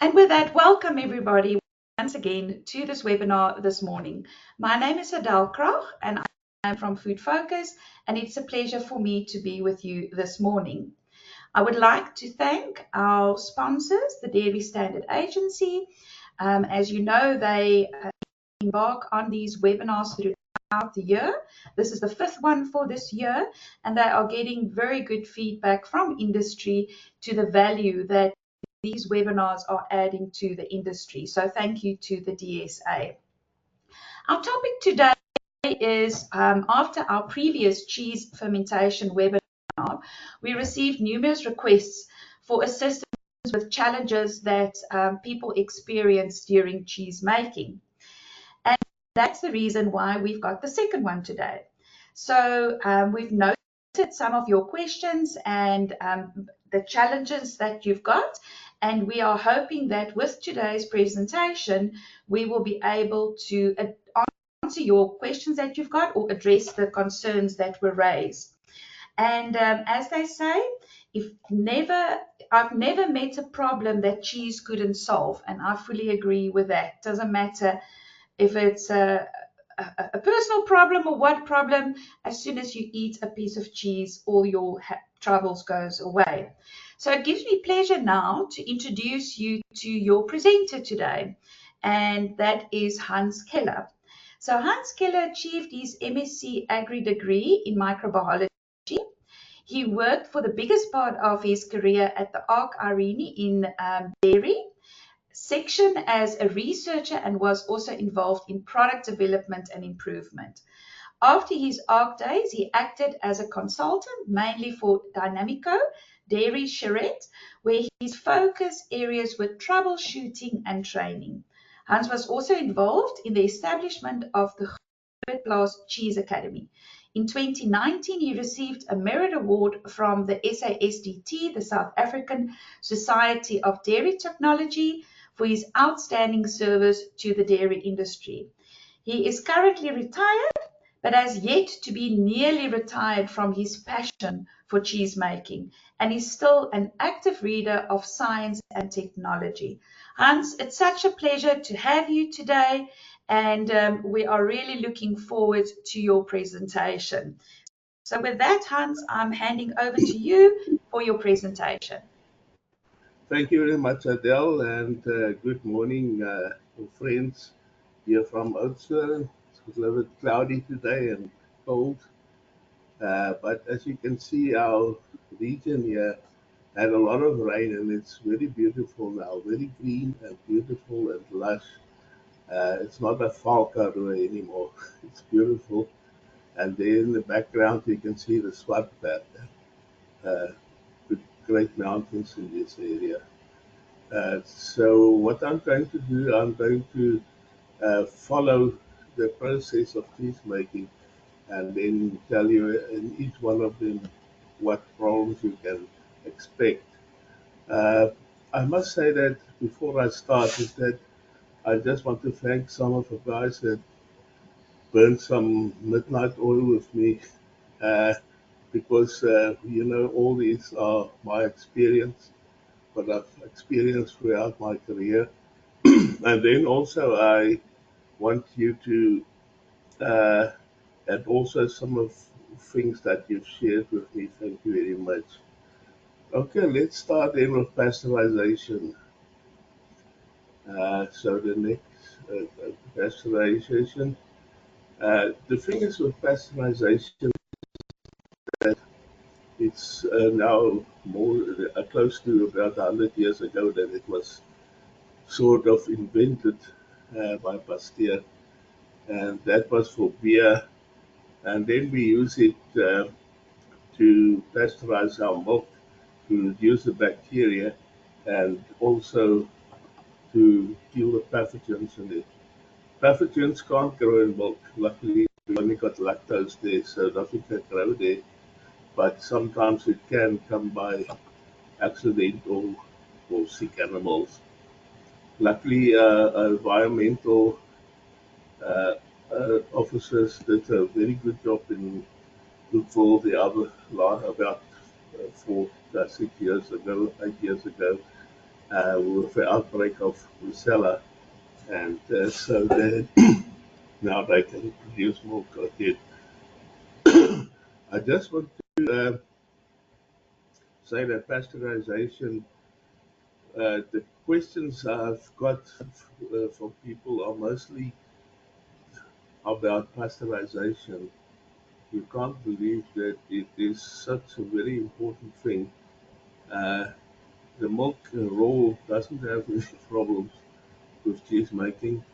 And with that, welcome everybody once again to this webinar this morning. My name is Adele Krach and I'm from Food Focus, and it's a pleasure for me to be with you this morning. I would like to thank our sponsors, the Dairy Standard Agency. As you know, they embark on these webinars throughout the year. This is the fifth one for this year, and they are getting very good feedback from industry to the value that these webinars are adding to the industry. So thank you to the DSA. Our topic today is after our previous cheese fermentation webinar, we received numerous requests for assistance with challenges that people experience during cheese making. And that's the reason why we've got the second one today. So we've noted some of your questions and the challenges that you've got. And we are hoping that with today's presentation, we will be able to answer your questions that you've got or address the concerns that were raised. And as they say, I've never met a problem that cheese couldn't solve, and I fully agree with that. Doesn't matter if it's a personal problem or what problem, as soon as you eat a piece of cheese, all your troubles goes away. So it gives me pleasure now to introduce you to your presenter today, and that is Hans Keller. So Hans Keller achieved his MSc Agri degree in microbiology. He worked for the biggest part of his career at the Ark Irene in dairy section as a researcher and was also involved in product development and improvement. After his ARC days, he acted as a consultant mainly for Dynamico Dairy Charette, where his focus areas were troubleshooting and training. Hans was also involved in the establishment of the Grootplaas Cheese Academy. In 2019, he received a merit award from the SASDT, the South African Society of Dairy Technology, for his outstanding service to the dairy industry. He is currently retired, but has yet to be nearly retired from his passion for cheese making, and is still an active reader of science and technology. Hans, it's such a pleasure to have you today, and we are really looking forward to your presentation. So with that, Hans, I'm handing over to you for your presentation. Thank you very much, Adele, and good morning, friends here from Oudtshoorn. It's a little bit cloudy today and cold, but as you can see, our region here had a lot of rain, and it's very beautiful now, very green and beautiful and lush. It's not a Valkaroo anymore. It's beautiful, and there in the background you can see the Swartberg, uh, with great mountains in this area. So what I'm going to do, I'm going to follow the process of cheese making and then tell you in each one of them what problems you can expect. Uh, I must say that before I start is that I just want to thank some of the guys that burned some midnight oil with me, uh, because all these are my experience, what I've experienced throughout my career. And then also I want you to uh, add also some of things that you've shared with me. Thank you very much. Okay, let's start then with pasteurization. So the next pasteurization. The thing is with pasteurization that it's now more close to about 100 years ago that it was sort of invented by Pasteur, and that was for beer. And then we use it to pasteurize our milk to reduce the bacteria and also to kill the pathogens in it. Pathogens can't grow in milk. Luckily, we only got lactose there, so nothing can grow there. But sometimes it can come by accident or sick animals. Luckily, environmental uh, officers did a very good job in for the other about 4, 6 years ago, 8 years ago, with the outbreak of Brucella, and so they, now they can produce milk again. I just want to say that pasteurization, the questions I've got from people are mostly about pasteurization. You can't believe that it is such a very important thing. Uh, the milk raw doesn't have any problems with cheese making,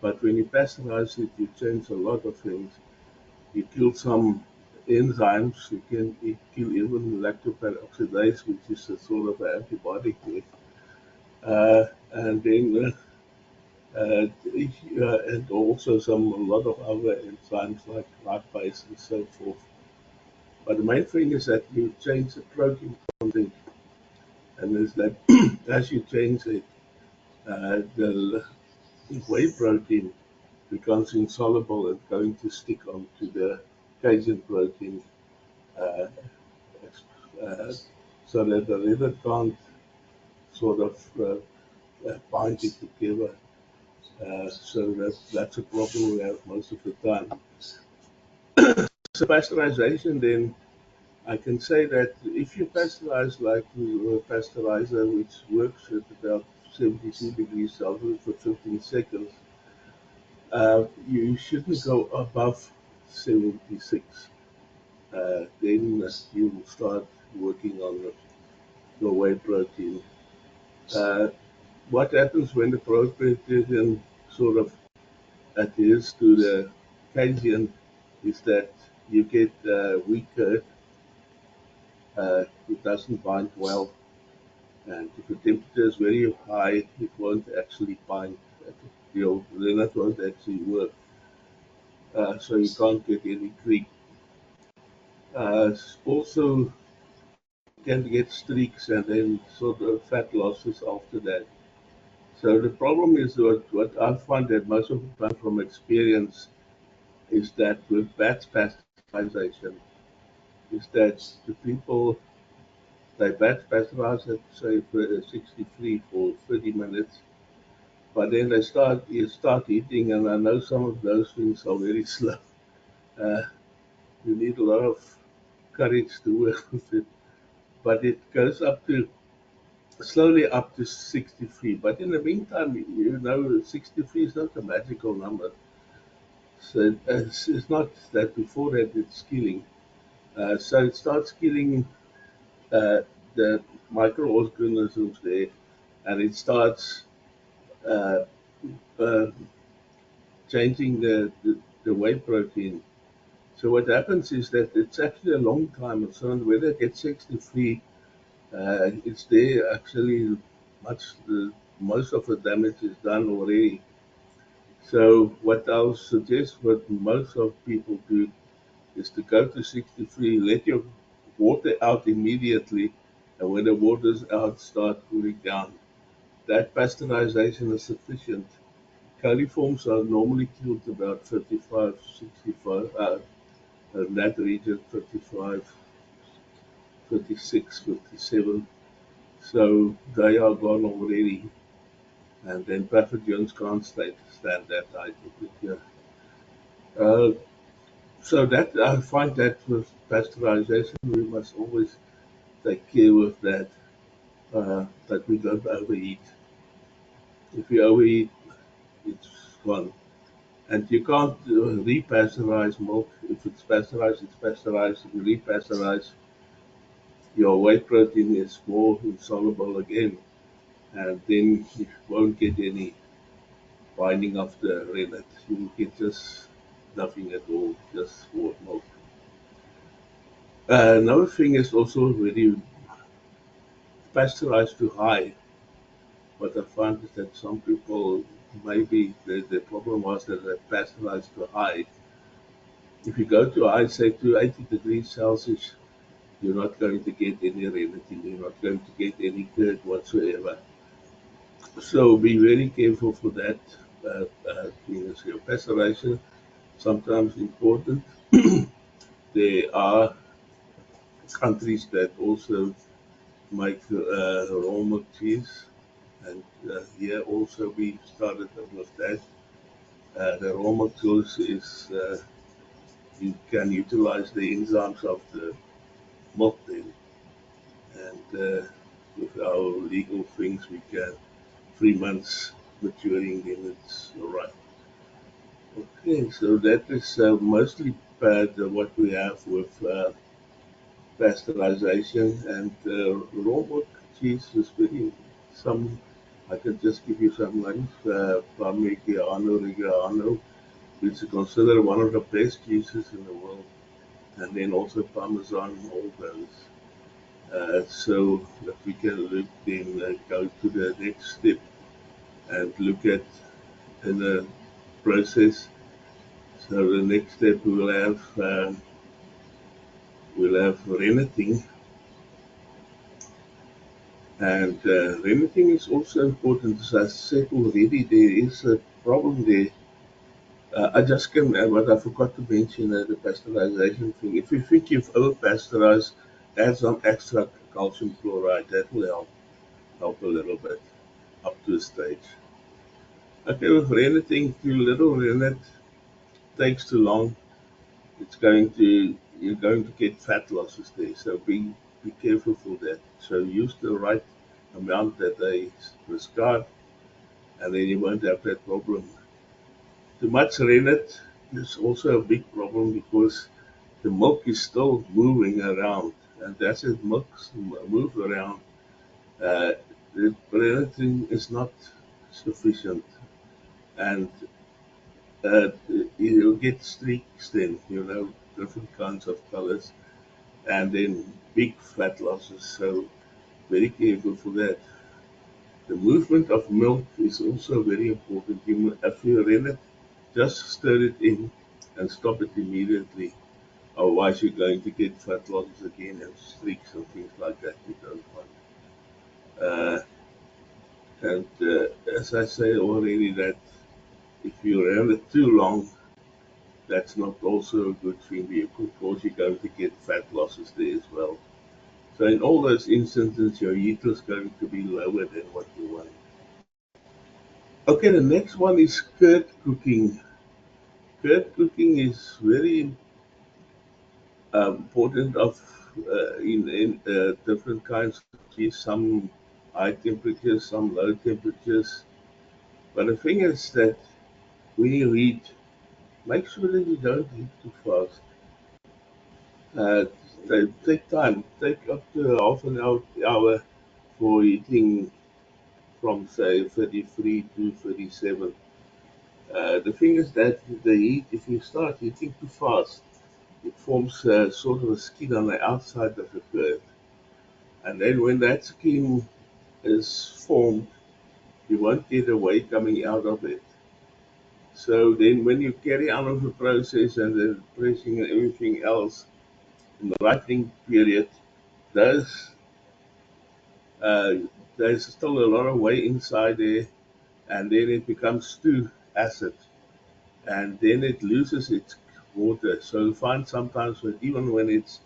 but when you pasteurize it, you change a lot of things. You kill some enzymes. You kill even lactoperoxidase, which is a sort of antibiotic. And then and also a lot of other enzymes like lactase and so forth. But the main thing is that you change the protein content, and is that as you change it, the whey protein becomes insoluble and going to stick onto the casein protein, uh, uh, so that the liver can't sort of bind it together. So that's a problem we have most of the time. So pasteurization, then I can say that if you pasteurize like a pasteurizer, which works at about 72 degrees Celsius for 15 seconds, you shouldn't go above 76. Then you will start working on the whey protein. Uh, what happens when the protein sort of adheres to the casein is that you get weak curd. It doesn't bind well, and if the temperature is very high, it won't actually bind. Then it won't actually work. So you can't get any cream. Also, can get streaks and then sort of fat losses after that. So the problem is what I find that most of the time from experience is that with batch pasteurization, is that the people they batch pasteurize it say for 63 for 30 minutes, but then you start eating, and I know some of those things are very slow. Uh, you need a lot of courage to work with it, but it goes up to slowly up to 63. But in the meantime, 63 is not a magical number. So it's not that before that it's killing. So it starts killing uh, the microorganisms there, and it starts uh, uh, changing the whey protein. So what happens is that it's actually a long time. So whether it gets 63, it's there actually most of the damage is done already. So what I'll suggest what most of people do is to go to 63, let your water out immediately, and when the water's out, start cooling down. That pasteurization is sufficient. Coliforms are normally killed about 55, 65, in that region, 55, 56, 57. So they are gone already, and then pathogens can't stand that high temperature. Uh, so that I find that with pasteurization, we must always take care with that we don't overeat. If you overeat, it's gone. And you can't repasteurize milk. If it's pasteurized. If you repasteurize, your whey protein is more insoluble again, and then you won't get any binding of the rennet. You get just nothing at all, just raw milk. Another thing is also when you pasteurize too high, what I found is that some people, maybe the problem was that they pasteurized too high. If you go to high, say to 80 degrees Celsius, you're not going to get any rennet, you're not going to get any curd whatsoever. So be very careful for that. Your pasteurization sometimes important. There are countries that also make raw milk cheese, and here also we started with that. The raw milk cheese is you can utilize the enzymes of the milk then, and with our legal things we can 3 months maturing, then it's all right. Okay, so that is mostly what we have with pasteurization, and raw milk cheese is very some. I can just give you some names: Parmigiano Reggiano, which is considered one of the best cheeses in the world, and then also Parmesan, all those. So that we can look then go to the next step and look at in the process. So the next step we'll have reneting, and reneting is also important. As I said already, there is a problem there. I just can, but I forgot to mention the pasteurization thing. If you think you've over pasteurized, add some extra calcium chloride. That will help a little bit up to a stage. Okay, with reneting, too little rennet takes too long. It's going to you're going to get fat losses there. So be careful for that. So use the right amount that they prescribe, and then you won't have that problem. Too much rennet is also a big problem because the milk is still moving around, and as it move around, uh, the renneting is not sufficient, and you'll get streaks then, different kinds of colors, and then big fat losses. So very careful for that. The movement of milk is also very important. If you run it, just stir it in and stop it immediately. Otherwise, you're going to get fat losses again and streaks and things like that you don't want. Uh, and as I say already, that if you run it too long, that's not also a good thing because you're going to get fat losses there as well. So in all those instances, your heat is going to be lower than what you want. Okay, the next one is curd cooking. Curd cooking is very important of in different kinds of cheese, some high temperatures, some low temperatures. But the thing is that when you heat, make sure that you don't heat too fast. Uh, take time, take up to half an hour for heating from say 33 to 37. The thing is that the heat, if you start heating too fast, it forms sort of a skin on the outside of the curd. And then when that skin is formed, you won't get a whey coming out of it. So then when you carry on with the process and the pressing and everything else in the ripening period, there's, uh, there's still a lot of whey inside there, and then it becomes too acid, and then it loses its water. So you find sometimes that even when it's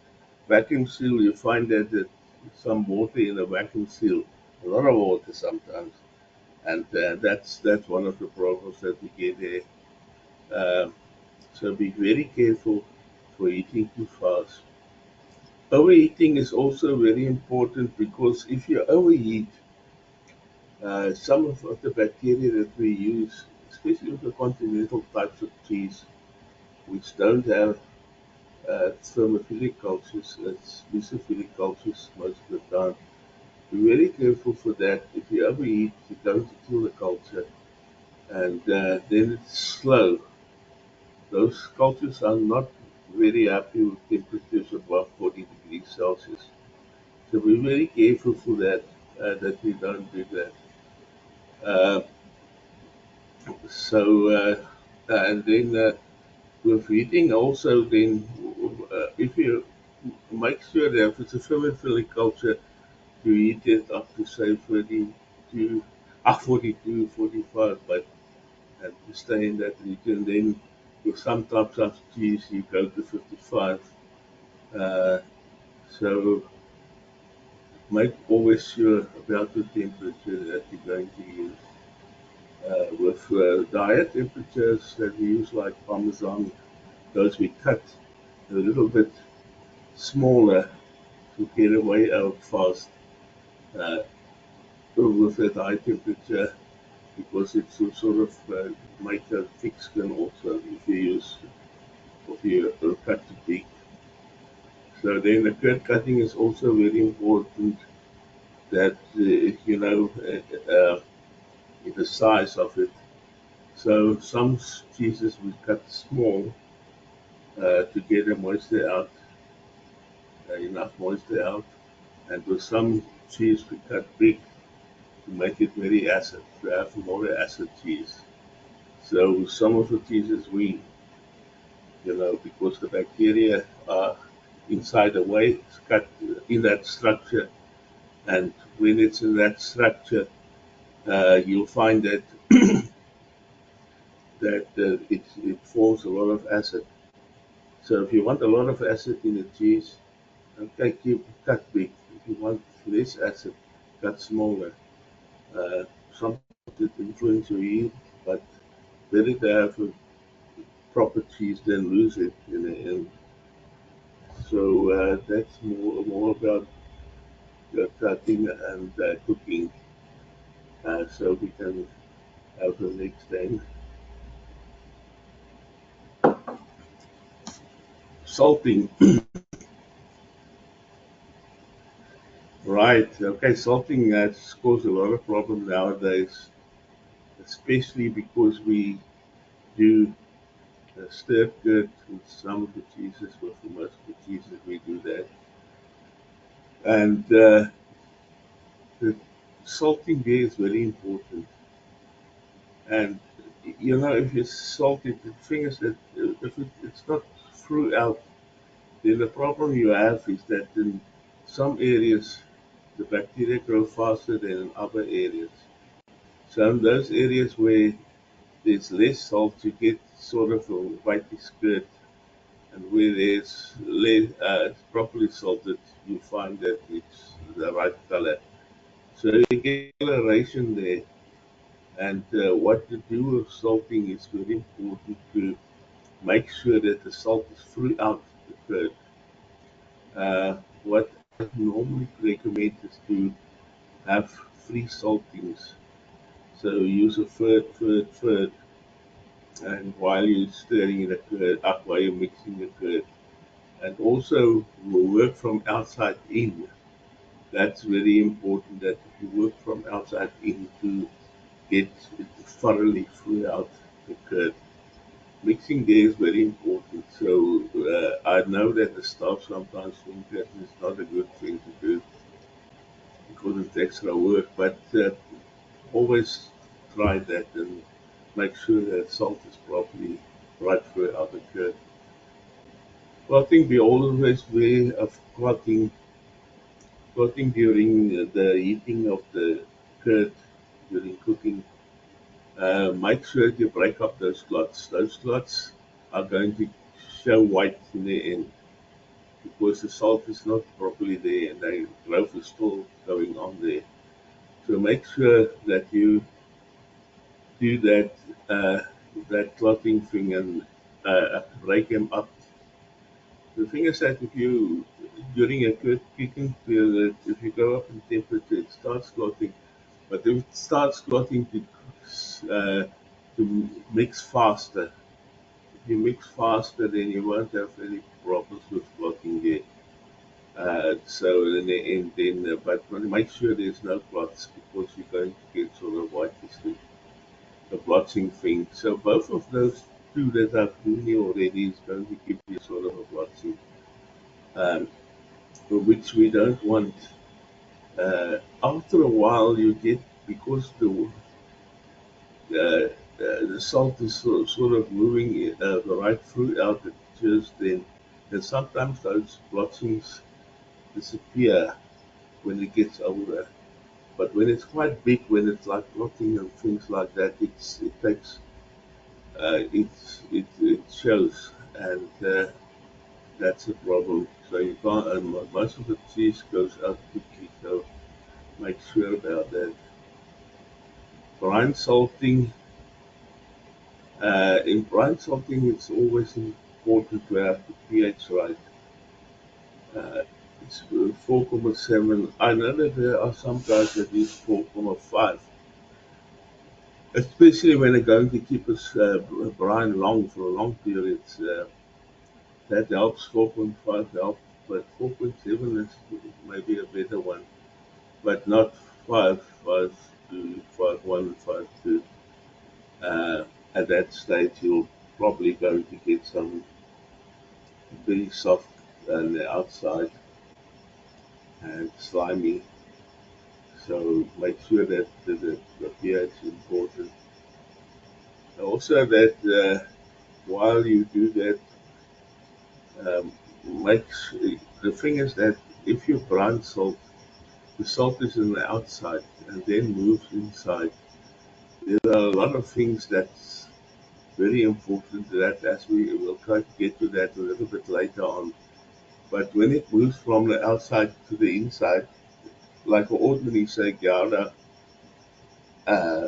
vacuum seal, you find that some water in the vacuum seal, a lot of water sometimes, and that's one of the problems that we get there. Uh, so be very careful for eating too fast. Overeating is also very important because if you overeat, some of the bacteria that we use, especially with the continental types of cheese, which don't have thermophilic cultures, it's mesophilic cultures most of the time. Be very careful for that. If you overeat, you're going to kill the culture, and then it's slow. Those cultures are not very happy with temperatures above 40 degrees Celsius. So be very careful for that, that we don't do that. Uh, and then with eating also, then if you make sure that if it's a thermophilic culture, you eat it up to say 42, 42, 45, but and to stay in that region. Then with some types of cheese, you go to 55. Uh, so make always sure about the temperature that you're going to use. With diet temperatures that we use, like Parmesan, those we cut a little bit smaller to get away out fast uh, with that high temperature, because it will sort of make a thick skin also if you cut too big. So then the curd cutting is also very important, that the size of it. So some cheeses we cut small to get the moisture out, enough moisture out, and with some cheese we cut big to make it very acid, to have more acid cheese. So some of the cheeses because the bacteria are inside the way, it's cut in that structure, and when it's in that structure, you'll find that it forms a lot of acid. So if you want a lot of acid in the cheese, okay, cut big. If you want less acid, cut smaller. Uh, Sometimes it influences your yield, but better to have a proper cheese than lose it in the end. So that's more about cutting and cooking. So we can have the next thing. Salting. Right. Okay, salting has caused a lot of problems nowadays, especially because we do stir curd with some of the cheeses, with most of the cheeses we do that. And the salting there is very important. And if you salt it, the thing is that if it's not throughout, then the problem you have is that in some areas the bacteria grow faster than in other areas. So in those areas where there's less salt, you get sort of a whitey skirt, and where there's less, it's properly salted, you find that it's the right color. So you get coloration there. And what to do with salting is very important, to make sure that the salt is throughout the curd. What I normally recommend is to have three saltings. So use a third, and while you're stirring the curd up, while you're mixing the curd, and also work from outside in. That's very important, that you work from outside in to get it thoroughly throughout the curd. Mixing there is very important. So I know that the staff sometimes think that it's not a good thing to do because it's extra work, but always try that and make sure that salt is properly right throughout the curd. Clotting, we always way of clotting during the heating of the curd during cooking. Make sure you break up those clots. Those clots are going to show white in the end because the salt is not properly there and the growth is still going on there. So make sure that you do uh, that clotting thing and break them up. The thing is that if you during a good cooking period, if you go up in temperature, it starts clotting. But if it starts clotting to mix faster, if you mix faster, then you won't have any problems with clotting there. So in the end, then, but make sure there's no clots because you're going to get sort of whitish the blotching thing. So both of those two that I've given you already is going to give you sort of a blotching, um, which we don't want. After a while, you get, because the salt is sort of moving right throughout the just then sometimes those blotchings disappear when it gets older. But when it's quite big, when it's like blotting and things like that, it takes it shows, and That's the problem. So you can't, and most of the cheese goes out quickly. So make sure about that. Brine salting. In brine salting, it's always important to have the pH right. Uh, it's 4.7. I know that there are some guys that use 4.5, especially when they're going to keep a brine long for a long period. That helps. 4.5 helps, but 4.7 is maybe a better one, but not 5.5 to 5.1, 5.2. Uh, at that stage, you're probably going to get some very soft on the outside and slimy. So make sure that the pH is important. Also, that while you do that, um, makes the thing is that if you brine salt, the salt is on the outside and then moves inside. There are a lot of things that's very important that as we will try to get to that a little bit later on. But when it moves from the outside to the inside, like an ordinary say Gouda uh,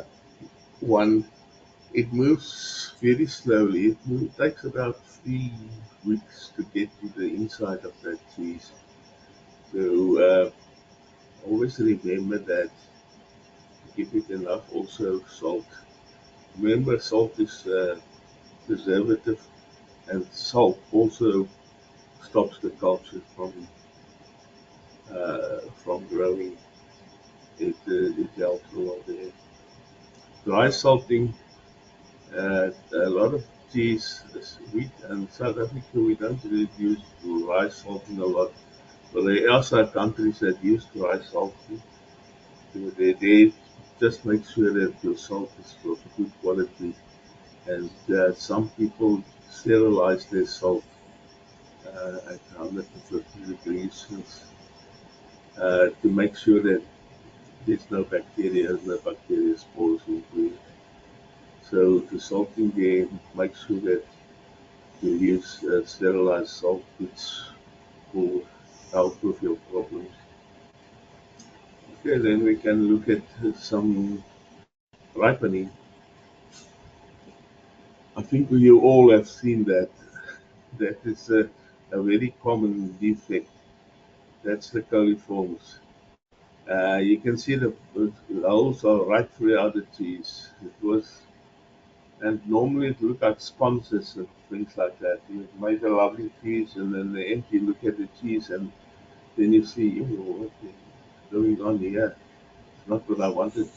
one, it moves very slowly. It takes about 3 weeks to get to the inside of that cheese. So always remember that, give it enough also salt. Remember, salt is preservative, and salt also stops the culture from growing. It helps a lot there. Dry salting, a lot of cheese is wheat, and South Africa we don't really use dry salting a lot. But there are also countries that use dry salting. They just make sure that your salt is of good quality, and some people sterilize their salt at 150 degrees to make sure that there's no bacteria spores into it. So the salting game, make sure that you use sterilized salt, which will help with your problems. Okay, then we can look at some ripening. I think you all have seen that. That is a very common defect. That's the coliforms. You can see the holes are right throughout the cheese. It was, and normally it look like sponges and things like that. You made a lovely cheese, and then the end you look at the cheese, and then you see, oh, what is going on here? It's not what I wanted.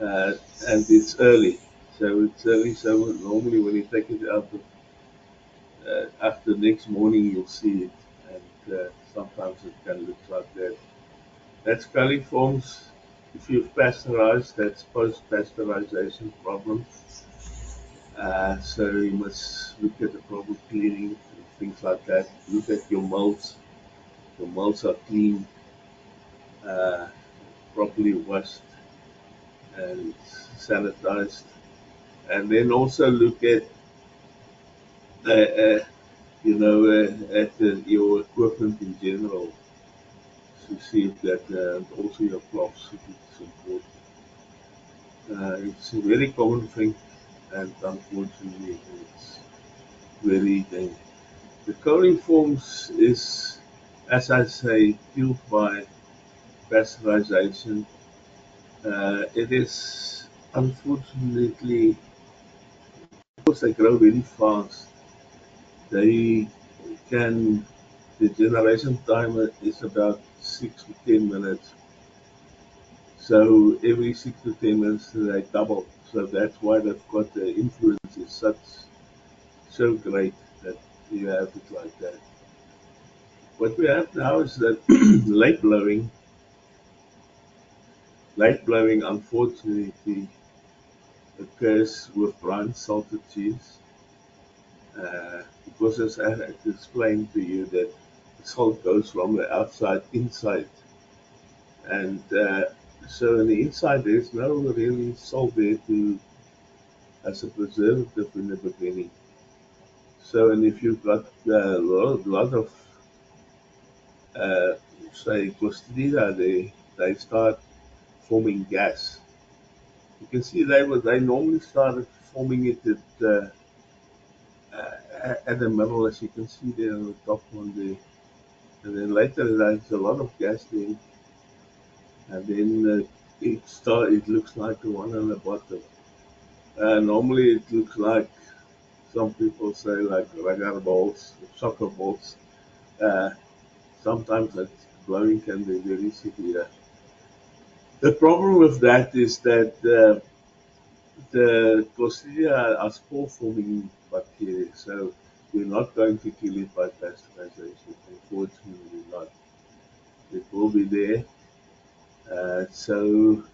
Uh, and it's early. So it's early, so normally when you take it out of, after next morning, you'll see it. And sometimes it can look like that. That's coliforms. If you've pasteurized, that's post-pasteurization problem. So you must look at the proper cleaning and things like that. Look at your molds. Your molds are clean, uh, properly washed and sanitized. And then also look at, uh, uh, your equipment in general to see if that, and also your cloths, if it's important. It's a very common thing, and unfortunately, it's very dangerous. The coliforms is, as I say, fueled by pasteurization. It is unfortunately, because they grow very fast, they can, the generation time is about 6 to 10 minutes. So every 6 to 10 minutes they double. So that's why they've got the influence is so great that you have it like that. What we have now is that late blowing unfortunately occurs with brown salted cheese. Because as I had explained to you that the salt goes from the outside inside, and so on the inside there's no really salt there to as a preservative in the beginning. So, and if you've got a lot of, uh, say, Clostridia, they start forming gas. You can see they normally started forming it at the middle, as you can see there on the top one there. And then later there's a lot of gas there, and then it looks like the one on the bottom. Normally it looks like some people say like rubber balls, soccer balls. Uh, Sometimes that blowing can be very severe. The problem with that is that the Clostridia are spore-forming bacteria, so we're not going to kill it by pasteurization. Unfortunately, not. It will be there, so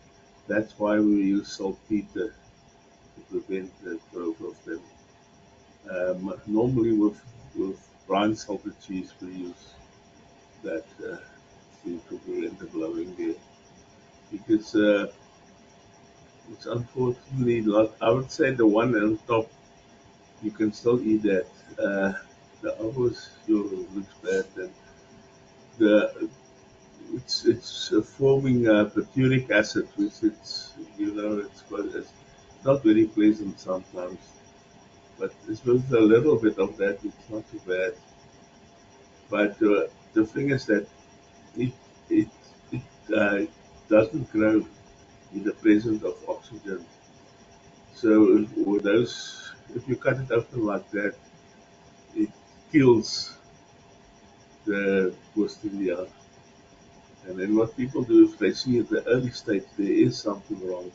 that's why we use saltpeter to prevent the growth of them. Normally, with brine salted cheese, we use that to prevent the blowing there. Because it's unfortunately not. I would say the one on top, you can still eat that. Uh, the others sure looks bad, and the it's forming butyric acid, which it's not very pleasant sometimes. But it's with a little bit of that, it's not too bad. But the thing is that it it it doesn't grow in the presence of oxygen. So with those, if you cut it open like that, it kills the Clostridia. And then what people do if they see at the early stage there is something wrong,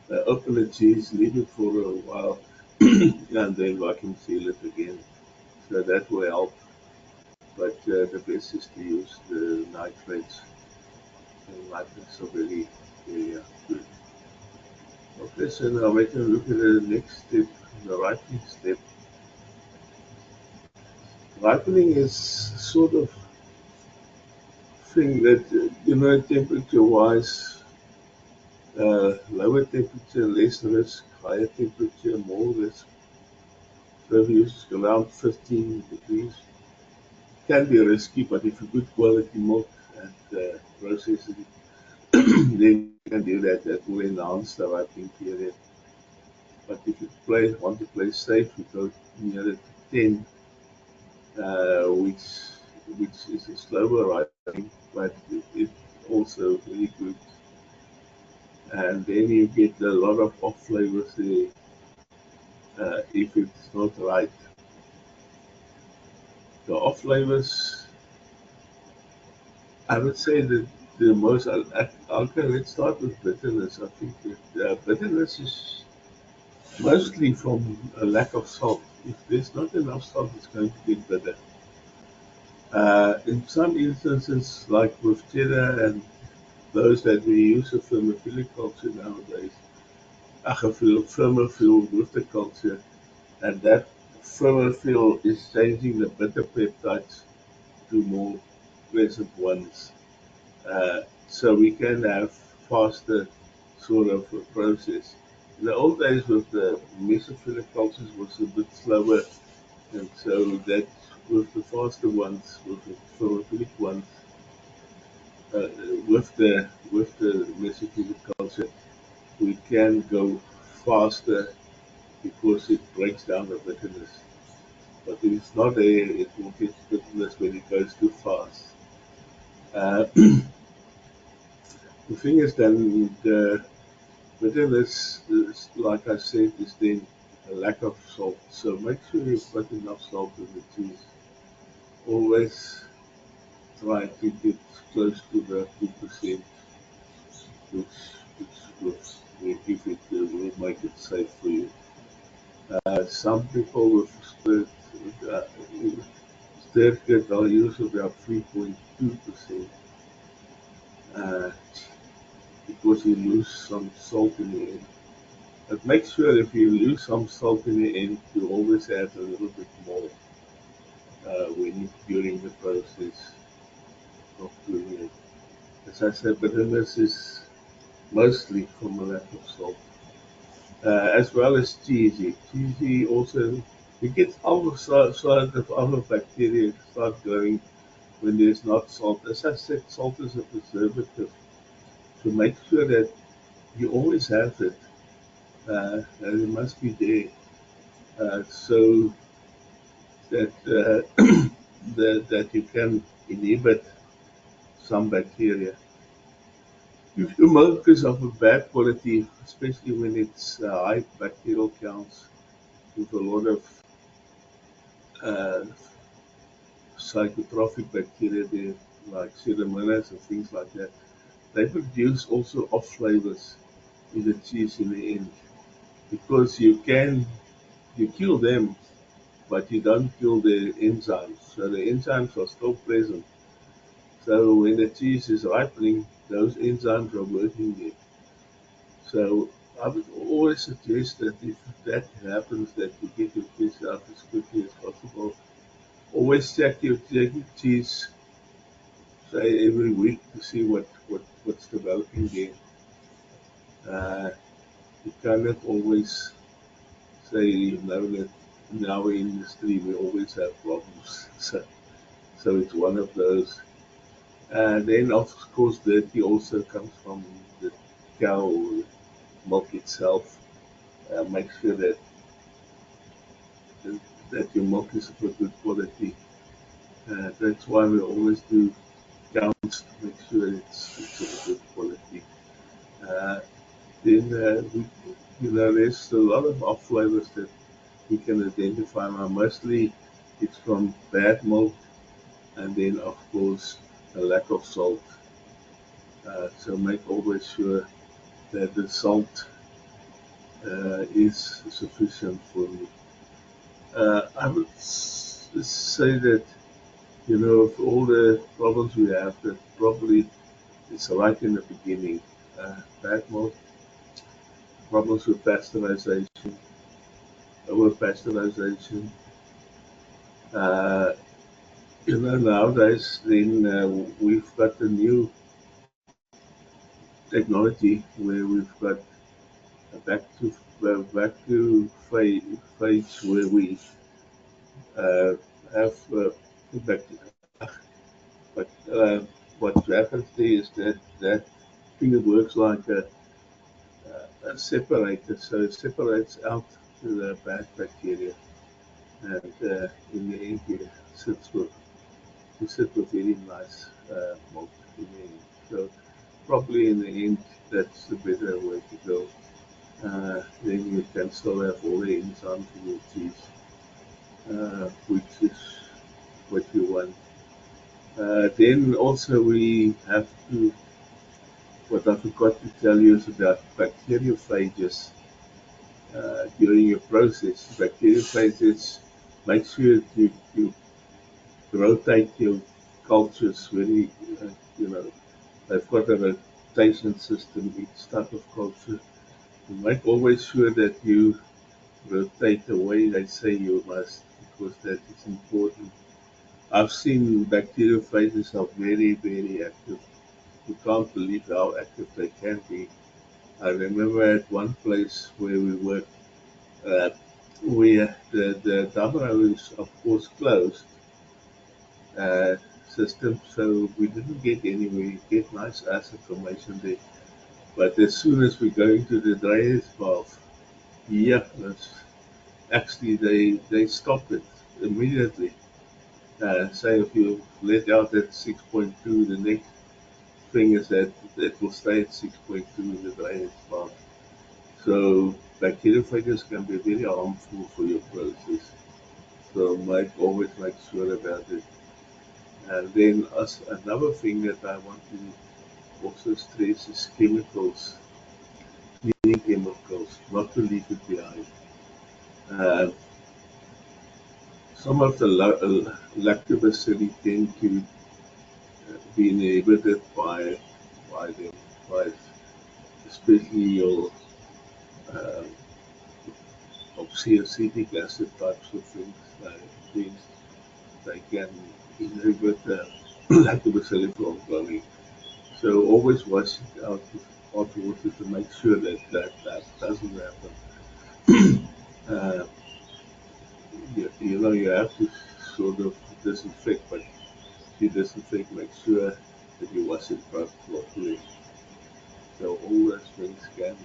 they open the cheese, leave it for a while, and then vacuum seal it again. So that will help. But the best is to use the nitrates. And nitrates are very good. Okay, so now we can look at the next step, the ripening step. Ripening is sort of thing that, temperature-wise, lower temperature, less risk, higher temperature, more risk. So if you use around 15 degrees, can be risky, but if you good quality milk and process it, then you can do that. That will enhance the ripening period. But if you want to play safe, you go nearer to 10, which is a slower ripening, but it also very good. And then you get a lot of off flavors there if it's not right. The off flavors, I would say that the most, okay, let's start with bitterness. I think that bitterness is mostly from a lack of salt. If there's not enough salt, it's going to get bitter. In some instances, like with cheddar and those that we use a thermophilic culture nowadays, thermophil with the culture, and that thermophil is changing the bitter peptides to more pleasant ones. So we can have faster sort of a process. In the old days with the mesophilic cultures was a bit slower, and so that with the faster ones, with the thermophilic ones, uh, with the mesophilic culture, we can go faster because it breaks down the bitterness. But if it's not there, it will get bitterness when it goes too fast. The thing is then the bitterness is, like I said, is then a lack of salt. So make sure you've got enough salt in the cheese. Always try to get close to the 2%, which will give it, will make it safe for you. Some people with uh, stirred kit, I'll use about 3.2%, uh, because you lose some salt in the end. But make sure if you lose some salt in the end, you always add a little bit more during the process of doing it. As I said, bitterness is mostly from a lack of salt, as well as cheesy. Cheesy also. You get sort of other bacteria start growing when there's not salt. As I said, salt is a preservative. To make sure that you always have it, and it must be there, so that that you can inhibit some bacteria. If your milk is of a bad quality, especially when it's high bacterial counts, with a lot of uh, psychotrophic bacteria there, like pseudomonas and things like that, they produce also off flavors in the cheese in the end, because you kill them, but you don't kill the enzymes. So the enzymes are still present. So when the cheese is ripening, those enzymes are working there. So I would always suggest that if that happens, that you get your fish out as quickly as possible. Always check your cheese, say every week, to see what's developing there. You cannot always say, that in our industry we always have problems. So it's one of those. And then of course dirty also comes from the cow milk itself. Make sure that your milk is of a good quality. That's why we always do counts to make sure it's of a good quality. Uh, then there's a lot of off flavors that we can identify now. Mostly it's from bad milk, and then of course a lack of salt. So make always sure that the salt is sufficient for you. I would say that, of all the problems we have, that probably it's right in the beginning. Bad milk, problems with pasteurization, over pasteurization. Uh, Nowadays, then we've got a new technology where we've got a phase where we uh, have back, but what happens there is that thing works like a separator, so it separates out the bad bacteria, and in the end you sit with very nice milk in the end. So probably in the end that's the better way to go. Then you can still have all the enzymes in your cheese, which is what you want. Then also we have to, what I forgot to tell you is about bacteriophages during your process. Bacteriophages, make sure you rotate your cultures very, you know, they've got a rotation system, each type of culture. You make always sure that you rotate the way they say you must, because that is important. I've seen bacteriophages are very, very active. You can't believe how active they can be. I remember at one place where we worked, uh, the domino is of course closed uh, system, so we didn't get anywhere. You get nice acid formation there. But as soon as we go into the drainage valve, yeah, actually they stop it immediately. Say if you let out at 6.2, the next thing is that it will stay at 6.2 in the drainage valve. So bacteriophages can be very harmful for your process. So always make sure about it. And then another thing that I want to also stress is chemicals, cleaning chemicals, not to leave it behind. Uh, some of the lactobacilli tend to be inhibited by them, by especially your uh, oxalic acid types of things. Things they can inhibit lactobacilli from growing. So always wash it out with hot water to make sure that doesn't happen. Uh, you have to sort of disinfect, but you disinfect, make sure that you wash it properly. So all those things can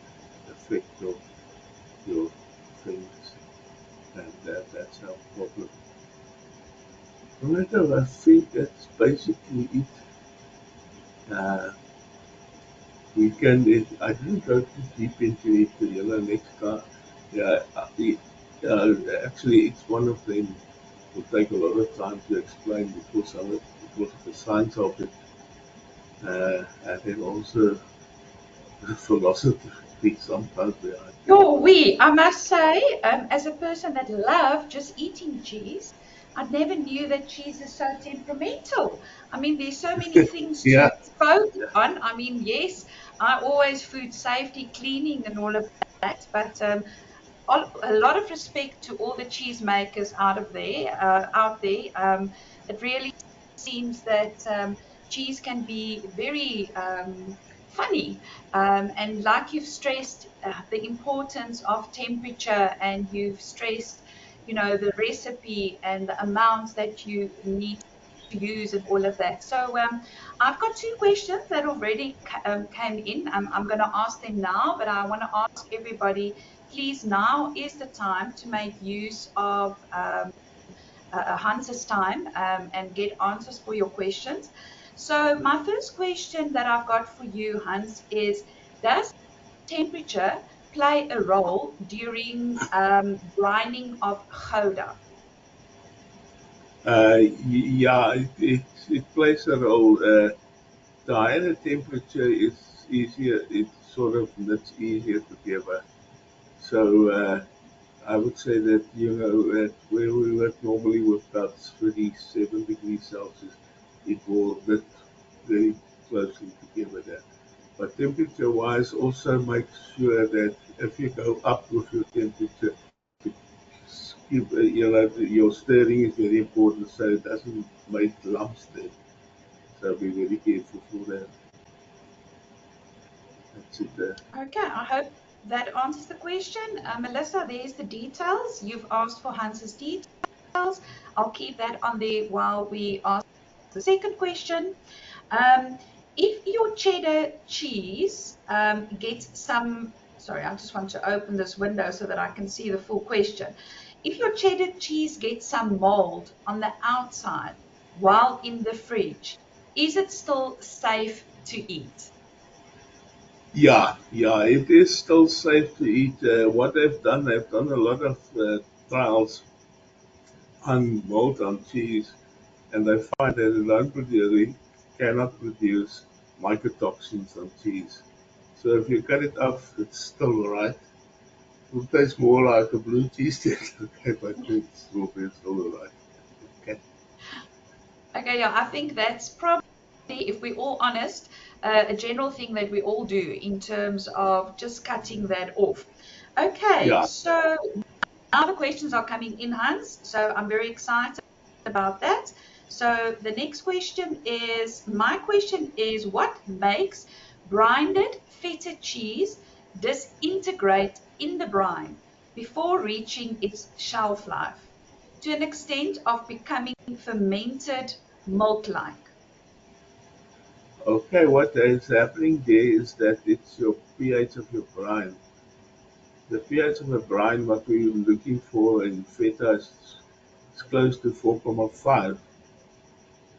affect your things, and that's our problem. Right, I think that's basically it. Uh, I didn't go too deep into it. Next time, yeah, actually, it's one of them. Will take a lot of time to explain because of the science of it, and then also the philosophy sometimes behind it. Oh, we, I must say, as a person that loved just eating cheese, I never knew that cheese is so temperamental. I mean, there's so many things to Yeah, focus yeah. on. I mean, yes, I always food safety, cleaning, and all of that, but a lot of respect to all the cheesemakers out there. It really seems that cheese can be very funny, and like you've stressed the importance of temperature, and you've stressed, the recipe and the amounts that you need to use and all of that. So I've got two questions that already came in. I'm going to ask them now, but I want to ask everybody, please, now is the time to make use of Hans's time and get answers for your questions. So my first question that I've got for you, Hans, is, does temperature play a role during brining of gouda? Yeah, it plays a role. The higher the temperature is easier. It's sort of much easier together. So I would say that at where we work normally with about 37 degrees Celsius, it will get very closely together there. But temperature-wise, also make sure that if you go up with your temperature, your stirring is very important so it doesn't make lumps there. So be very careful for that. That's it there. Okay, I hope that answers the question. Melissa, there's the details. You've asked for Hans's details. I'll keep that on there while we ask the second question. Um, if your cheddar cheese gets some, sorry, I just want to open this window so that I can see the full question. If your cheddar cheese gets some mold on the outside while in the fridge, is it still safe to eat? Yeah, it is still safe to eat. What they've done a lot of trials on mold on cheese, and they find that it cannot produce mycotoxins on cheese. So if you cut it off, it's still alright. It tastes more like a blue cheese than okay, but it's still alright. Okay. Okay, yeah, I think that's probably, if we're all honest, a general thing that we all do in terms of just cutting that off. Okay, Yeah. so now the questions are coming in, Hans. So I'm very excited about that. So the next question is, my question is, what makes brinded feta cheese disintegrate in the brine before reaching its shelf life to an extent of becoming fermented milk-like? Okay, what is happening there is that it's your pH of your brine. The pH of the brine, what we're looking for in feta is close to 4.5.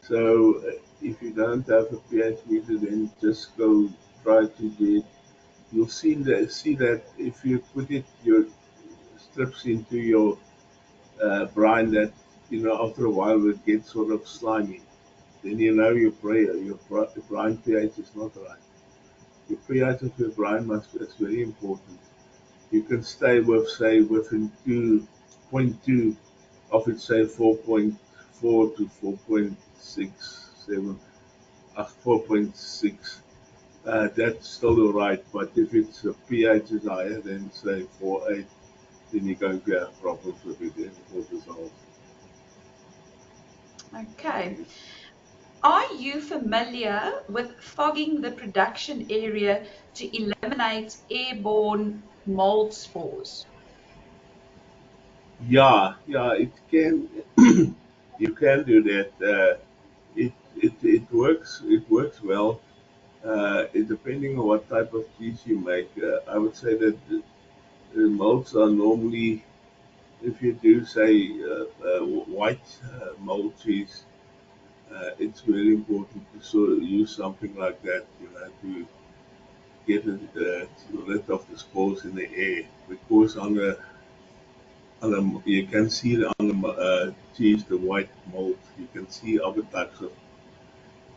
So if you don't have a pH meter, then just go try to get. You'll see that if you put your strips into your brine, that after a while it gets sort of slimy. Then your brine pH is not right. Your pH of your brine is very important. You can stay with, say, within 2.2 of it, say 4.4 to 4.67, 4.6. That's still all right, but if its pH is higher than, say, 4.8, then you're going to have problems with it and it will dissolve. Okay. Are you familiar with fogging the production area to eliminate airborne mold spores? Yeah, it can. You can do that. It works. It works well. Depending on what type of cheese you make, I would say that the molds are normally, if you do say white mold cheese, it's very important to sort of use something like that, to get it, to rid of the spores in the air. Because you can see on the cheese, the white mold, you can see other types of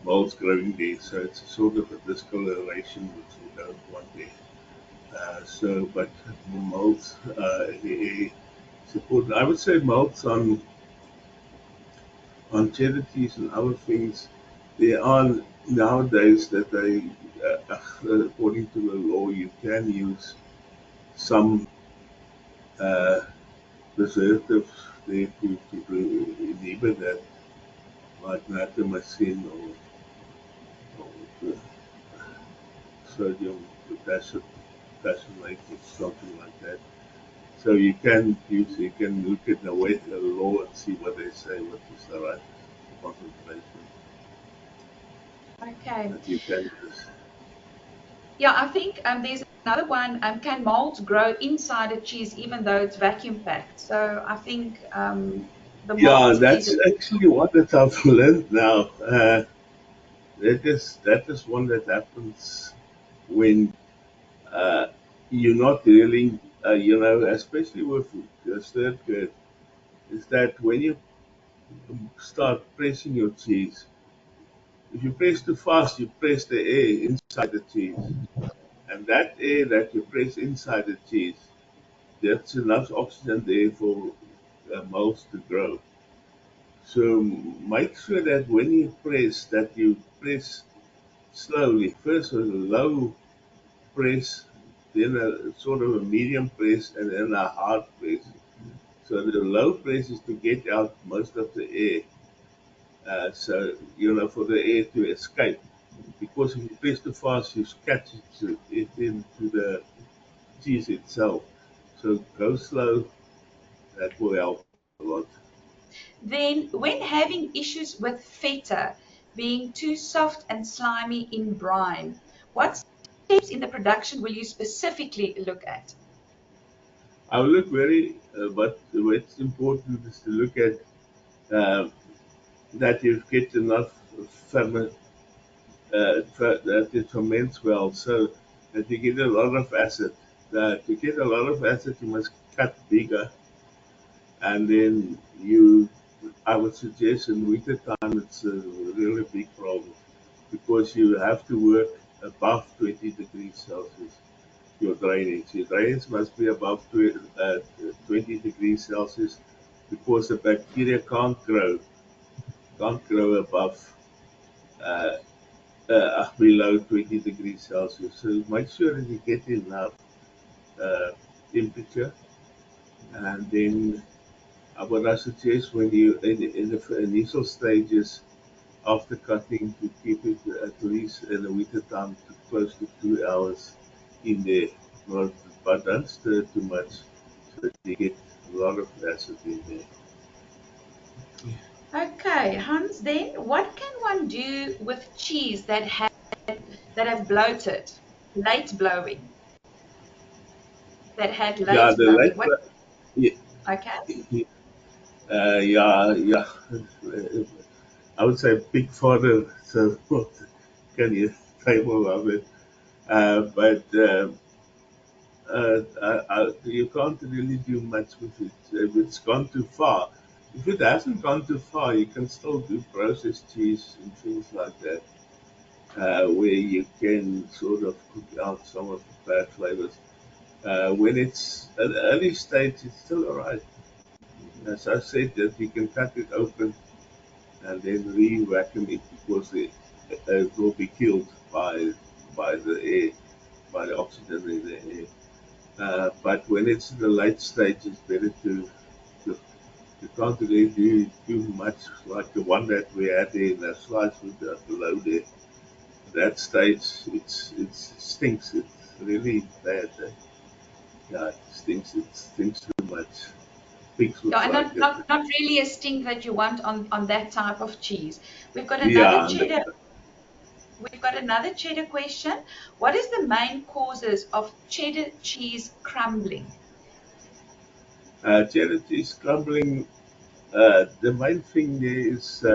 molds growing there. So it's a sort of a discoloration which we don't want there. But molds in the air is important. I would say molds on charities and other things. There are nowadays that according to the law, you can use some uh, preservatives there to inhibit that, like natriumycin or sodium potassium something like that. So you can look at the law and see what they say, what is the right concentration Okay. that you can use. Yeah, I think there's another one. Can molds grow inside a cheese even though it's vacuum packed? So I think the Yeah, mold is. that's actually what that I've learned now. That is one that happens when uh, you're not really, especially with stirred curd, is that when you start pressing your cheese, if you press too fast, you press the air inside the cheese, and that air that you press inside the cheese, that's enough oxygen there for molds to grow. So make sure that when you press, that you press slowly. First with a low press, then a sort of a medium press, and then a hard press. So the low press is to get out most of the air. For the air to escape. Because if you press too fast, you catch it into the cheese itself. So go slow. That will help a lot. Then, when having issues with feta being too soft and slimy in brine, what steps in the production will you specifically look at? I will look but what's important is to look at uh, that you get enough ferment, that it ferments well, so that you get a lot of acid. To get a lot of acid, you must cut bigger, and then I would suggest in winter time it's a really big problem because you have to work above 20 degrees Celsius. Your drainage must be above 20 degrees Celsius because the bacteria can't grow above uh, below 20 degrees Celsius. So make sure that you get enough uh, temperature, and then what I suggest when you in the initial stages after cutting to keep it at least in the winter time to close to 2 hours in there. Not, but don't stir too much so that you get a lot of acid in there. Okay, Hans, then what can one do with cheese that have bloated, late blowing, that had Yeah, late the blowing? light. What? Yeah, Okay. yeah. I would say big fodder. So can you say more of it? But you can't really do much with it if it's gone too far. If it hasn't gone too far, you can still do processed cheese and things like that, where you can sort of cook out some of the bad flavors. When it's at the early stage, it's still alright. As I said, that you can cut it open and then re-vacuum it because it will be killed by the air, by the oxygen in the air. But when it's in the late stage, it's better to you can't really do too much like the one that we had there in that slice with the below there. That stage, it stinks. It's really bad. Yeah, it stinks. It stinks too much. pigs would Yeah, and like not, it. not, not really a stink that you want on that type of cheese. We've got another Yeah, cheddar. We've got another cheddar question. What is the main causes of cheddar cheese crumbling? cheddar cheese crumbling. The main thing there is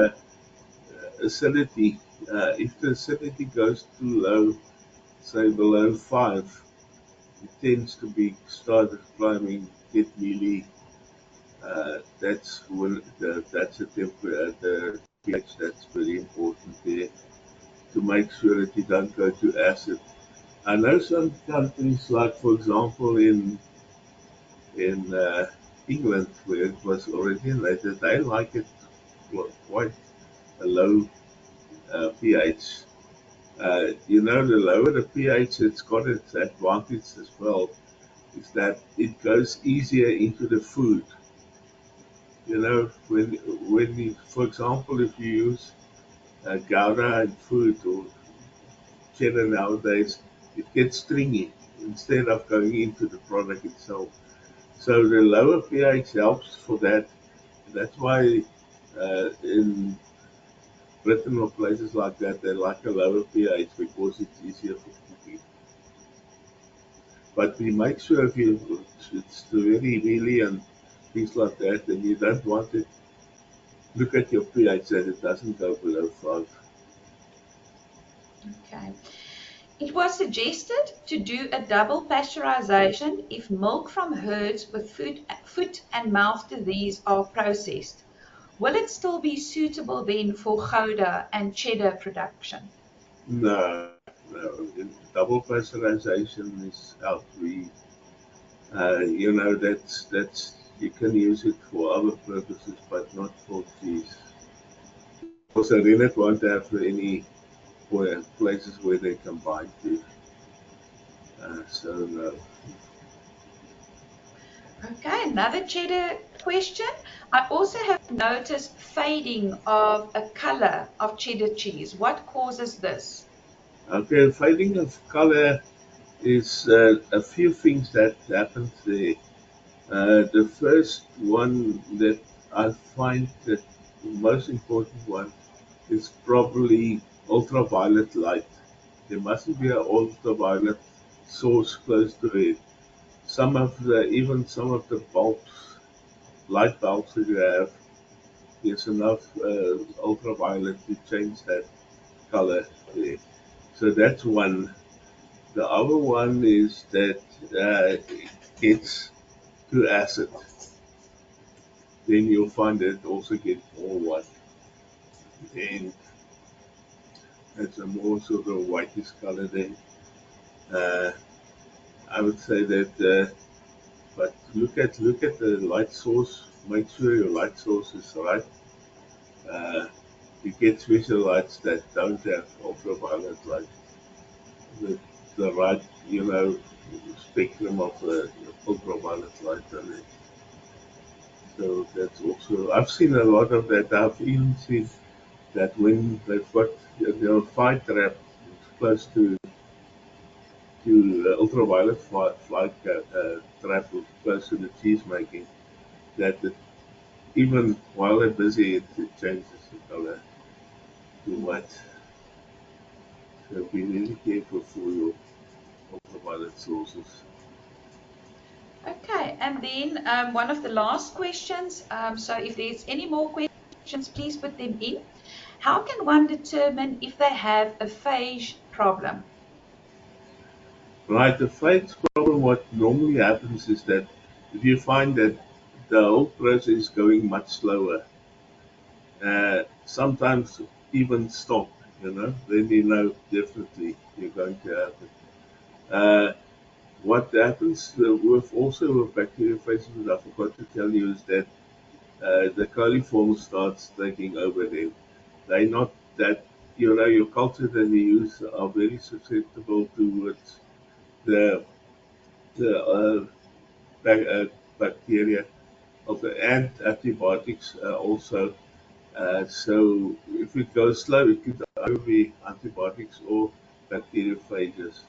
acidity. If the acidity goes too low, say below 5, it tends to be started climbing, get mealy. That's when that's the pH that's very important there to make sure that you don't go to acid. I know some countries, like for example in England, where it was originated, they like it quite a low pH. The lower the pH, it's got its advantage as well, is that it goes easier into the food. When you, for example, if you use Gouda in food or cheddar nowadays, it gets stringy instead of going into the product itself. So the lower pH helps for that. That's why in Britain or places like that, they like a lower pH because it's easier for cooking. But we make sure if it's very mealy and things like that, and you don't want it, look at your pH that it doesn't go below 5. Okay. It was suggested to do a double pasteurization if milk from herds with foot and mouth disease are processed. Will it still be suitable then for Gouda and cheddar production? No, no. Double pasteurization is out. That's you can use it for other purposes, but not for cheese. Also, they don't want to have any places where they combine to. So no. Okay, another cheddar question. I also have noticed fading of a color of cheddar cheese. What causes this? Okay, fading of color is a few things that happens there. The first one that I find that the most important one is probably ultraviolet light. There mustn't be an ultraviolet source close to it. Some of the bulbs, light bulbs that you have, there's enough ultraviolet to change that color there. So that's one. The other one is that it's too acid. Then you'll find that it also gets more white. And it's a more sort of whitish color then. Uh, I would say that, but look at the light source. Make sure your light source is right. Uh, you get special lights that don't have ultraviolet light. The right, spectrum of ultraviolet light on it. So that's also, I've seen a lot of that. I've even seen that when they've got their fly trap close to ultraviolet fly trap close to the cheese making, that even while they're busy, it changes the color too much. So be really careful for your ultraviolet sources. Okay, and then one of the last questions. So if there's any more questions, please put them in. How can one determine if they have a phage problem? Right, the phage problem, what normally happens is that if you find that the whole process is going much slower, sometimes even stop, then you know definitely you're going to have it. Uh, what happens with also with bacteriophages, I forgot to tell you, is that the coliform starts taking over them. They're not that, your culture that you use are very susceptible towards the the bacteria of the and antibiotics also. So if it goes slow, it could either be antibiotics or bacteriophages.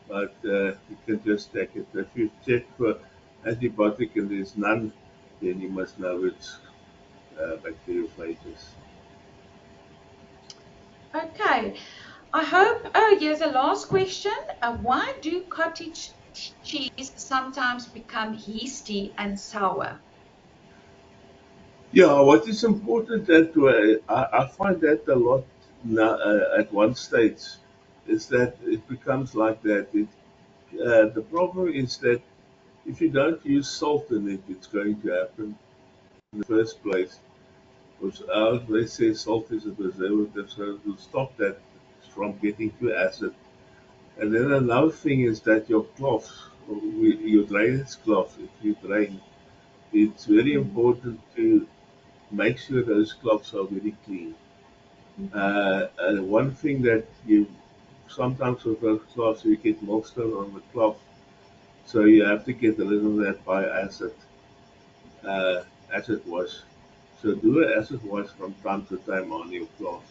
But you can just take it. If you check for antibiotic and there's none, then you must know it's bacteriophages. Okay. I hope. Oh, here's a last question. Why do cottage cheese sometimes become yeasty and sour? Yeah, what is important that I find that a lot now, at one stage is that it becomes like that. The problem is that if you don't use salt in it, it's going to happen in the first place. Because they say salt is a preservative, so it will stop that from getting too acid. And then another thing is that your cloth, your drainage cloth, if you drain, it's very Mm, important to make sure those cloths are very clean. mhm, And one thing that you sometimes with those cloths you get milestone on the cloth, so you have to get rid of that by uh, acid wash. So do an acid wash from time to time on your cloth.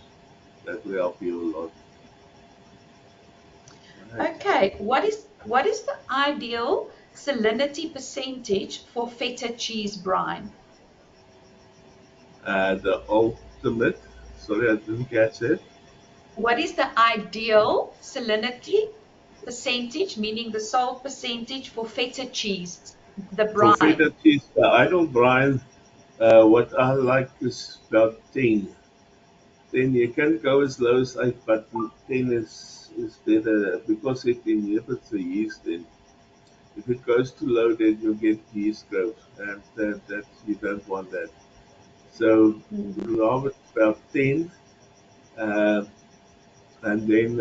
That will help you a lot. Right. Okay, what is the ideal salinity percentage for feta cheese brine? The ultimate, sorry, I didn't catch it. What is the ideal salinity percentage, meaning the salt percentage for feta cheese, the For feta brine? cheese, I don't brine. What I like is about 10. Then you can go as low as 8, but 10 is better because it inhibits the yeast. Then if it goes too low, then you get yeast growth, and that you don't want that. So Mhm. rather about 10, uh, and then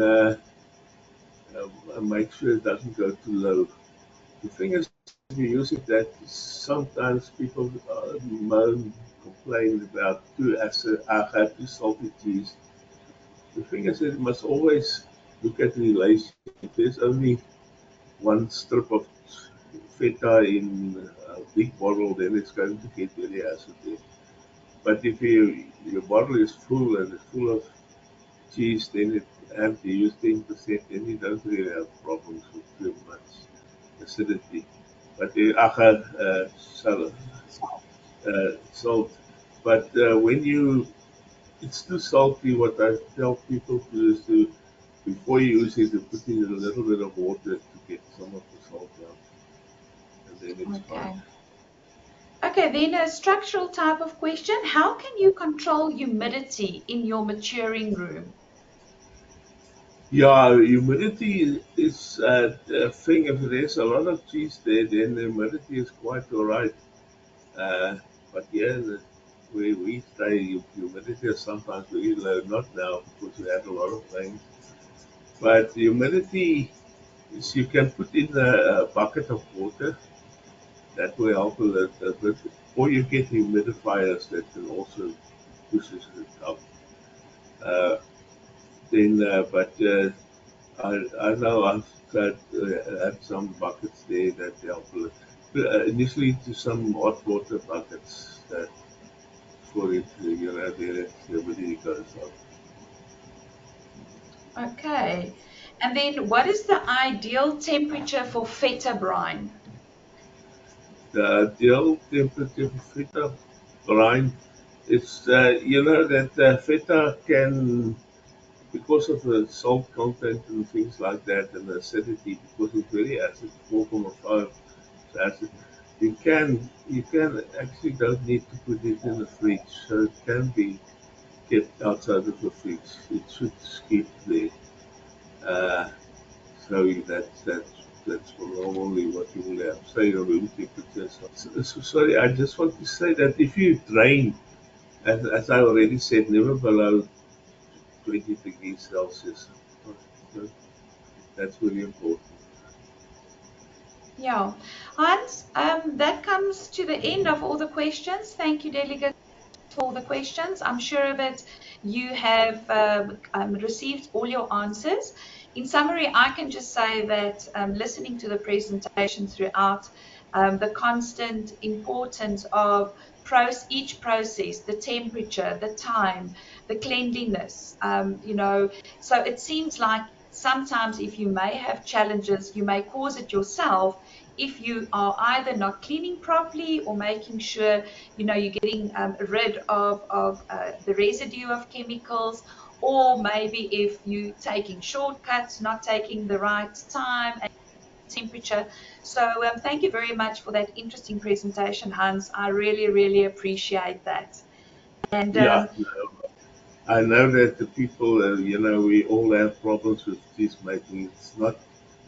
make sure it doesn't go too low. The thing is, if you use it that sometimes people moan, complain about too acid, too salty cheese. The thing is, that you must always look at the relation. If there's only one strip of feta in a big bottle, then it's going to get very acid. But if your bottle is full and it's full of cheese, then it have to use 10%, then you don't really have problems with too much acidity. But the agar salt. But when it's too salty, what I tell people to do is to, before you use it, to put in a little bit of water to get some of the salt out, and then it's fine. Okay. Okay, then a structural type of question. How can you control humidity in your maturing room? Yeah, humidity is a thing. If there's a lot of cheese there, then the humidity is quite alright. Uh, but yeah, where we stay, humidity is sometimes very low. Not now because we had a lot of rain. But humidity is you can put in a bucket of water. That will help a bit. Or you get humidifiers that can also push it up. Uh, but I know I've got had some buckets there that help. Initially, to some hot water buckets that for it, there humidity goes up. Okay. And then what is the ideal temperature for feta brine? The ideal temperature for feta brine is, that feta can, because of the salt content and things like that, and the acidity, because it's very acid, 4.5 acid, you can actually don't need to put it in the fridge, so it can be kept outside of the fridge. It should keep there. Uh, so that's normally what you will have. Say your room temperature. So sorry, I just want to say that if you drain, as I already said, never below 20 degrees Celsius. So that's really important. Yeah. Hans, that comes to the end of all the questions. Thank you, Delegate, for all the questions. I'm sure that you have received all your answers. In summary, I can just say that listening to the presentation throughout, the constant importance of each process, the temperature, the time, the cleanliness, so it seems like sometimes if you may have challenges, you may cause it yourself if you are either not cleaning properly or making sure you're getting rid of the residue of chemicals, or maybe if you're taking shortcuts, not taking the right time and temperature. So thank you very much for that interesting presentation, Hans. I really, really appreciate that. And Yeah, I know that the people, we all have problems with cheese making. It's not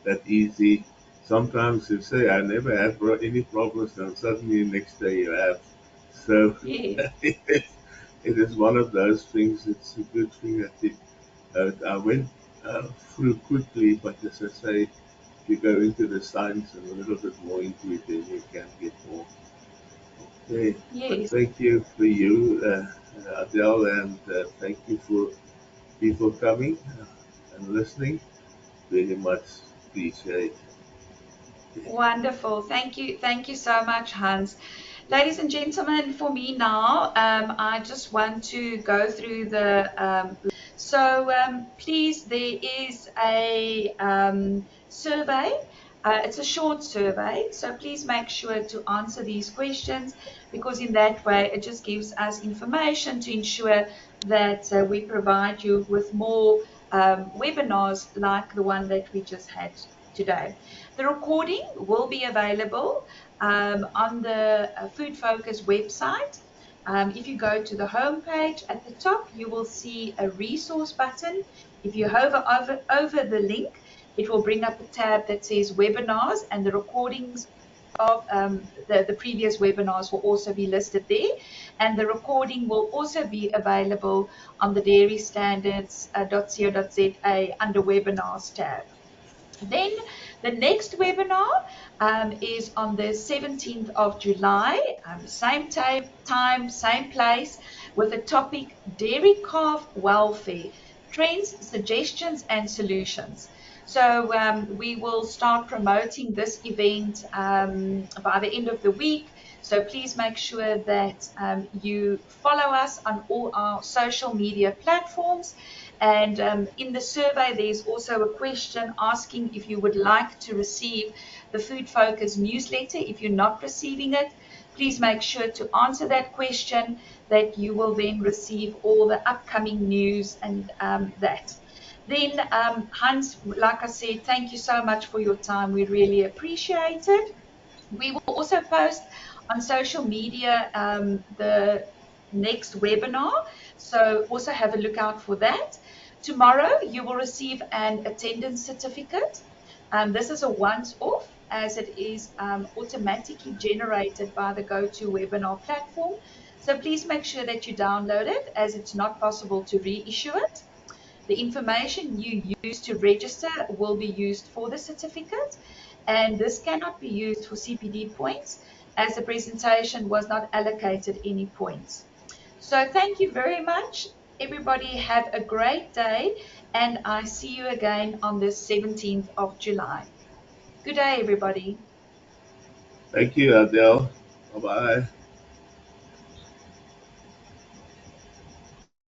that easy. Sometimes you say, I never had any problems, and suddenly the next day you have. So yes, it is one of those things. It's a good thing that I went through quickly, but as I say, if you go into the science and a little bit more into it, then you can get more. Okay, but yes. thank you for you, Adele, and thank you for people coming and listening. Very much appreciate. Wonderful. Thank you. Thank you so much, Hans. Ladies and gentlemen, for me now, I just want to go through the. Please, there is a survey. It's a short survey, so please make sure to answer these questions, because in that way it just gives us information to ensure that we provide you with more webinars like the one that we just had today. The recording will be available on the Food Focus website. If you go to the home page at the top, you will see a resource button. If you hover over the link, it will bring up a tab that says webinars, and the recordings of the previous webinars will also be listed there. And the recording will also be available on the dairystandards.co.za under webinars tab. Then the next webinar is on the 17th of July, same time, same place, with the topic Dairy Calf Welfare, Trends, Suggestions and Solutions. So we will start promoting this event by the end of the week. So please make sure that you follow us on all our social media platforms. And in the survey, there's also a question asking if you would like to receive the Food Focus newsletter. If you're not receiving it, please make sure to answer that question, that you will then receive all the upcoming news and that. Then, Hans, like I said, thank you so much for your time. We really appreciate it. We will also post on social media the next webinar, so also have a look out for that. Tomorrow, you will receive an attendance certificate. This is a once-off, as it is automatically generated by the GoToWebinar platform. So please make sure that you download it, as it's not possible to reissue it. The information you use to register will be used for the certificate, and this cannot be used for CPD points, as the presentation was not allocated any points. So thank you very much. Everybody have a great day, and I see you again on the 17th of July. Good day, everybody. Thank you, Adele. Bye bye.